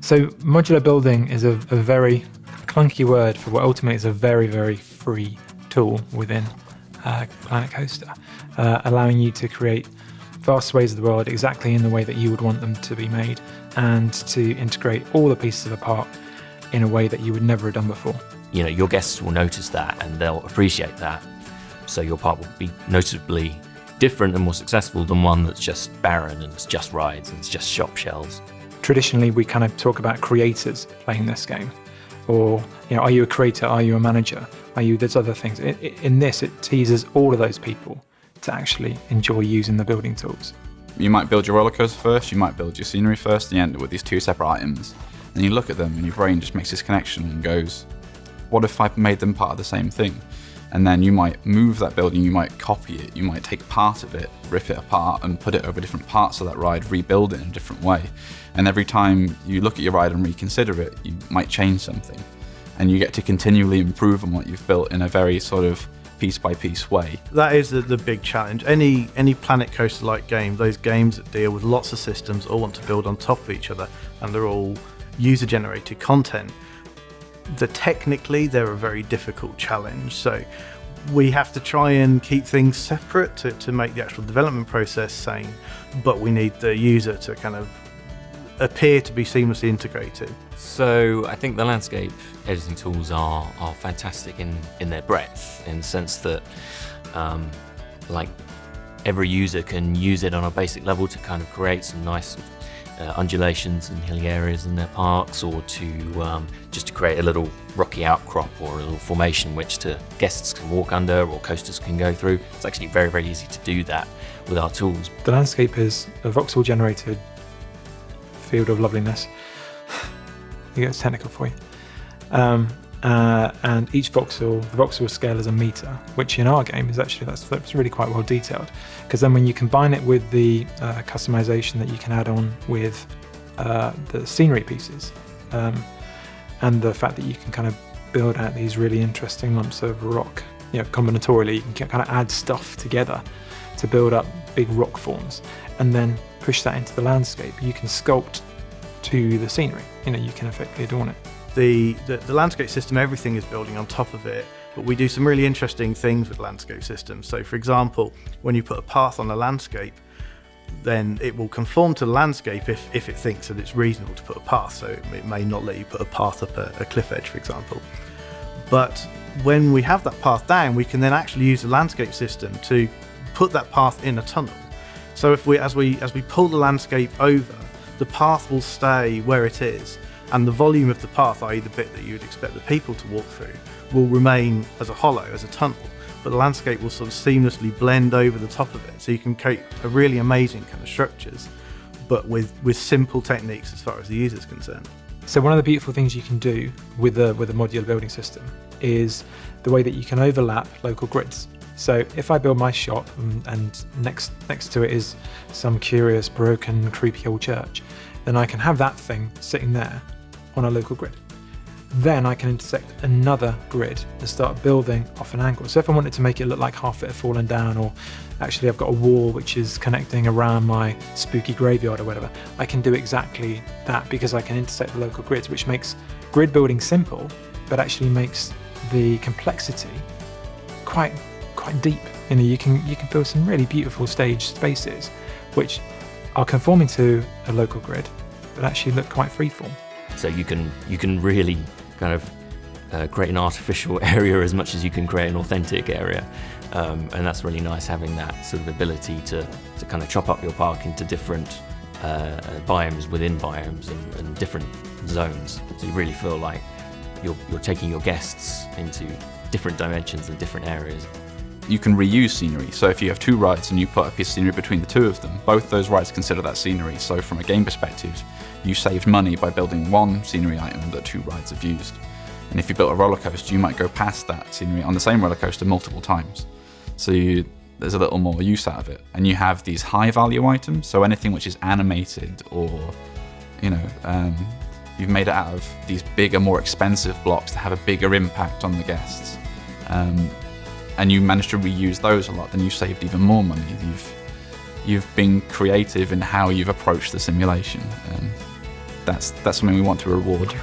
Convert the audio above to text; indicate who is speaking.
Speaker 1: So modular building is a very clunky word for what ultimately is a very, very free tool within Planet Coaster, allowing you to create vast swathes of the world exactly in the way that you would want them to be made, and to integrate all the pieces of a park in a way that you would never have done before.
Speaker 2: You know, your guests will notice that and they'll appreciate that. So your park will be noticeably different and more successful than one that's just barren and it's just rides and it's just shop shells.
Speaker 1: Traditionally, we kind of talk about creators playing this game. Or, you know, are you a creator? Are you a manager? Are you there's other things? In this, it teases all of those people to actually enjoy using the building tools.
Speaker 3: You might build your roller coaster first, you might build your scenery first, and you end up with these two separate items. And you look at them and your brain just makes this connection and goes, what if I made them part of the same thing? And then you might move that building, you might copy it, you might take part of it, rip it apart and put it over different parts of that ride, rebuild it in a different way. And every time you look at your ride and reconsider it, you might change something. And you get to continually improve on what you've built in a very sort of piece by piece way.
Speaker 4: That is the big challenge. Any Planet Coaster-like game, those games that deal with lots of systems, all want to build on top of each other, and they're all user-generated content. Technically, they're a very difficult challenge. So we have to try and keep things separate to make the actual development process sane, but we need the user to kind of appear to be seamlessly integrated.
Speaker 2: So I think the landscape editing tools are fantastic in their breadth, in the sense that like every user can use it on a basic level to kind of create some nice undulations and hilly areas in their parks, or to just to create a little rocky outcrop or a little formation which guests can walk under or coasters can go through. It's actually very, very easy to do that with our tools.
Speaker 1: The landscape is a voxel generated field of loveliness. It gets technical for you. And each voxel, the voxel scale is a meter, which in our game is actually, that's really quite well detailed. Because then when you combine it with the customization that you can add on with the scenery pieces, and the fact that you can kind of build out these really interesting lumps of rock, you know, combinatorially, you can kind of add stuff together to build up big rock forms, and then push that into the landscape. You can sculpt to the scenery, you know, you can effectively adorn it.
Speaker 4: The landscape system, everything is building on top of it, but we do some really interesting things with landscape systems. So for example, when you put a path on a landscape, then it will conform to the landscape if it thinks that it's reasonable to put a path. So it may not let you put a path up a cliff edge, for example. But when we have that path down, we can then actually use the landscape system to put that path in a tunnel. So if as we pull the landscape over, the path will stay where it is, and the volume of the path, i.e. the bit that you would expect the people to walk through, will remain as a hollow, as a tunnel, but the landscape will sort of seamlessly blend over the top of it. So you can create a really amazing kind of structures, but with simple techniques as far as the user is concerned.
Speaker 1: So one of the beautiful things you can do with a modular building system is the way that you can overlap local grids. So if I build my shop and next to it is some curious, broken, creepy old church, then I can have that thing sitting there on a local grid. Then I can intersect another grid and start building off an angle. So if I wanted to make it look like half it had fallen down, or actually I've got a wall which is connecting around my spooky graveyard or whatever, I can do exactly that because I can intersect the local grids, which makes grid building simple, but actually makes the complexity quite deep. You know, you can build some really beautiful stage spaces which are conforming to a local grid, but actually look quite freeform.
Speaker 2: So you can really kind of create an artificial area as much as you can create an authentic area, and that's really nice, having that sort of ability to kind of chop up your park into different biomes within biomes and different zones. So you really feel like you're taking your guests into different dimensions and different areas.
Speaker 3: You can reuse scenery. So if you have two rides and you put a piece of scenery between the two of them, both those rides consider that scenery. So from a game perspective, you saved money by building one scenery item that two rides have used. And if you built a roller coaster, you might go past that scenery on the same roller coaster multiple times. So there's a little more use out of it. And you have these high value items. So anything which is animated, or, you know, you've made it out of these bigger, more expensive blocks that have a bigger impact on the guests. And you managed to reuse those a lot, then you saved even more money. You've been creative in how you've approached the simulation. that's something we want to reward.